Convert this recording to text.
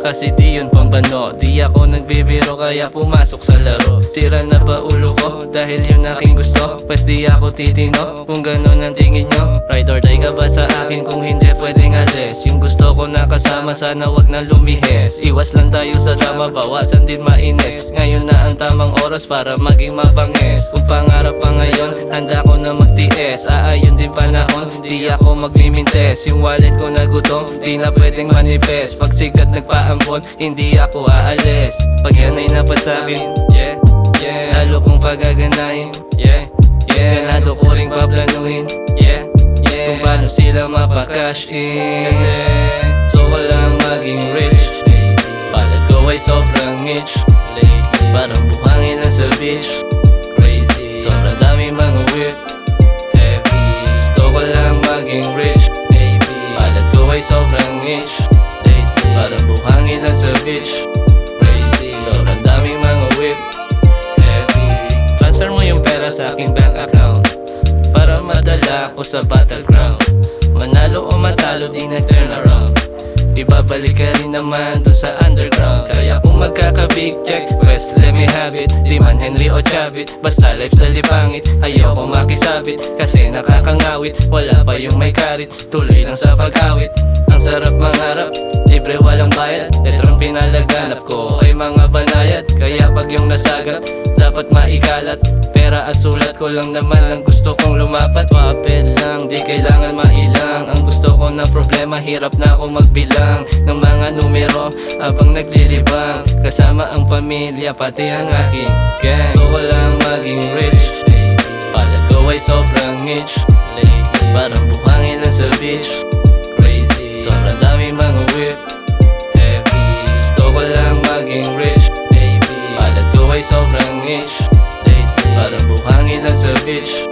kasi di yun pambano. Di ako nagbibiro kaya pumasok sa laro. Sira na ba ulo ko dahil yun aking gusto? Pwes di ako titino kung ganon ang tingin nyo. Ride or die ka ba sa akin kung hindi pwedeng alis? Yung gusto ko nakasama sana wag na lumihes. Iwas lang tayo sa drama, bawasan din mainis. Ngayon na ang tamang oras para maging mabangis. Kung pangarap pa ngayon, handa ko na magtiis. Aayon din panahon, di ako magmimintes. Yung wallet ko na gutom, di na pwedeng manifest. Pag sikat nagpaambon, hindi ako aalis. Pag yan ay napasakin, yeah, yeah, lalo kong pagaganahin, yeah, yeah, ganado ko ring paplanuhin, yeah, yeah, kung paano sila mapakash in. Kasi so ko lang maging rich, palad ko ay sobrang itch. Parang buhangin lang sa beach, crazy, sobrang dami mga whip, heavy. Gusto ko lang maging rich, baby, palad ko ay sobrang itch. Parang buhangin lang sa beach, crazy, sobrang daming mga whip, heavy. Transfer mo yung pera sa aking bank account para madala ko sa battleground. Manalo o matalo di na turn around, ibabalik ka rin naman dun sa underground. Kaya kung magkaka-big check, pues let me have it. Di man Henry o Chavit, basta lifestyle di pangit. Ayoko makisabit kasi nakakangawit. Wala pa yung may karit, tuloy lang sa pag-awit. Ang sarap mangarap, libre walang bayad. Letrong pinalaganap ko ay mga banayad. Kaya pag yung nasagap, dapat maikalat. Pera at sulat ko lang naman ang gusto kong lumapat. Wapid lang, di kailangan mailang. Ang gusto ko na problema, hirap na ako magbilang ng mga numero habang naglilibang. Kasama ang pamilya, pati ang aking gang. So ko lang maging rich, palad ko ay sobrang itch. Parang buhangin lang sa beach, crazy, sobrang dami mga whip, heavy. Gusto ko lang maging rich, baby, palad ko ay sobrang itch. Parang buhangin lang sa beach,